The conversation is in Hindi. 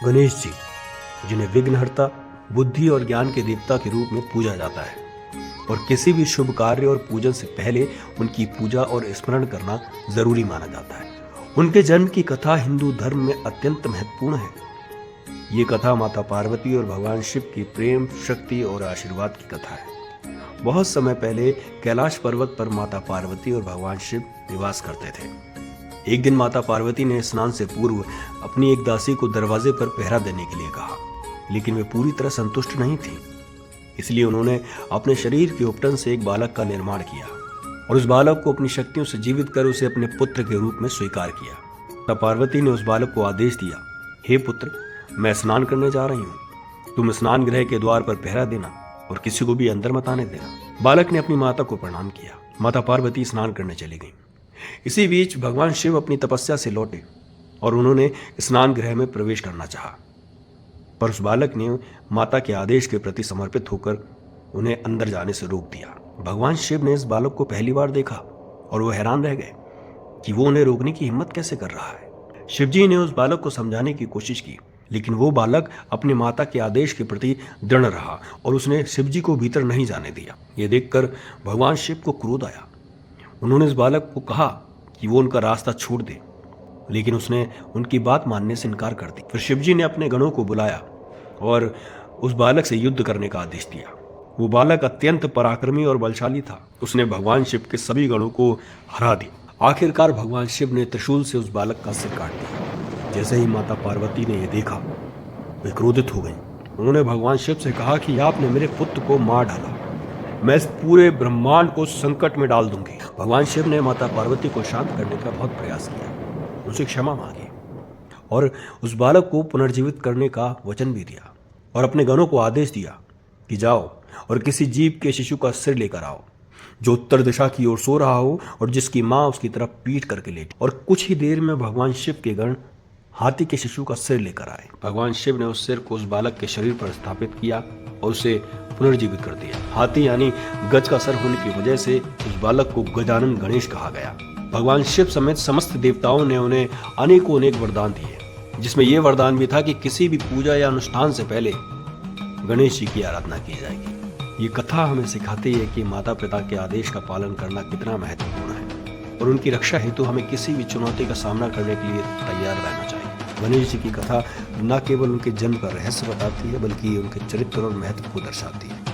गणेश जी, जिन्हें विघ्नहर्ता, बुद्धि और ज्ञान के देवता के रूप में पूजा जाता है और किसी भी शुभ कार्य और पूजन से पहले उनकी पूजा और स्मरण करना जरूरी माना जाता है। उनके जन्म की कथा हिंदू धर्म में अत्यंत महत्वपूर्ण है। ये कथा माता पार्वती और भगवान शिव की प्रेम, शक्ति और आशीर्वाद की कथा है। बहुत समय पहले कैलाश पर्वत पर माता पार्वती और भगवान शिव निवास करते थे। एक दिन माता पार्वती ने स्नान से पूर्व अपनी एक दासी को दरवाजे पर पहरा देने के लिए कहा, लेकिन वे पूरी तरह संतुष्ट नहीं थी। इसलिए उन्होंने अपने शरीर के उपटन से एक बालक का निर्माण किया और उस बालक को अपनी शक्तियों से जीवित कर उसे अपने पुत्र के रूप में स्वीकार किया। माता पार्वती ने उस बालक को आदेश दिया, हे पुत्र, मैं स्नान करने जा रही हूँ, तुम स्नान गृह के द्वार पर पहरा देना और किसी को भी अंदर मत आने देना। बालक ने अपनी माता को प्रणाम किया। माता पार्वती स्नान करने चली गईं। इसी बीच भगवान शिव अपनी तपस्या से लौटे और उन्होंने स्नान गृह में प्रवेश करना चाहा, पर उस बालक ने माता के आदेश के प्रति समर्पित होकर उन्हें अंदर जाने से रोक दिया। भगवान शिव ने इस बालक को पहली बार देखा और वो हैरान रह गए कि वो उन्हें रोकने की हिम्मत कैसे कर रहा है। शिवजी ने उस बालक को समझाने की कोशिश की, लेकिन वो बालक अपनी माता के आदेश के प्रति दृढ़ रहा और उसने शिवजी को भीतर नहीं जाने दिया। ये देखकर भगवान शिव को क्रोध आया। उन्होंने इस बालक को कहा कि वो उनका रास्ता छोड़ दे, लेकिन उसने उनकी बात मानने से इनकार कर दी। फिर शिवजी ने अपने गणों को बुलाया और उस बालक से युद्ध करने का आदेश दिया। वो बालक अत्यंत पराक्रमी और बलशाली था। उसने भगवान शिव के सभी गणों को हरा दिया। आखिरकार भगवान शिव ने त्रिशूल से उस बालक का सिर काट दिया। जैसे ही माता पार्वती ने यह देखा, वे क्रोधित हो गई। उन्होंने भगवान शिव से कहा कि आपने मेरे पुत्र को मार डाला, मैं इस पूरे ब्रह्मांड को संकट में डाल दूंगी। भगवान शिव ने माता पार्वती को शांत करने का बहुत प्रयास किया, उनसे क्षमा मांगी और उस बालक को पुनर्जीवित करने का वचन भी दिया और अपने गणों को आदेश दिया कि जाओ और किसी जीव के शिशु का सिर लेकर आओ जो उत्तर दिशा की ओर सो रहा हो और जिसकी माँ उसकी तरफ पीठ करके लेटी। और कुछ ही देर में भगवान शिव के गण हाथी के शिशु का सिर लेकर आए। भगवान शिव ने उस सिर को उस बालक के शरीर पर स्थापित किया और उसे पुनर्जीवित कर दिया। हाथी यानी गज का सर होने की वजह से उस बालक को गजानन गणेश कहा गया। भगवान शिव समेत समस्त देवताओं ने उन्हें अनेकों अनेक वरदान दिए, जिसमें यह वरदान भी था कि किसी भी पूजा या अनुष्ठान से पहले गणेश जी की आराधना की जाएगी। ये कथा हमें सिखाती है कि माता पिता के आदेश का पालन करना कितना महत्वपूर्ण है और उनकी रक्षा हेतु हमें किसी भी चुनौती का सामना करने के लिए तैयार रहना चाहिए। गणेश जी की कथा न केवल उनके जन्म का रहस्य बताती है, बल्कि उनके चरित्र और महत्व को दर्शाती है।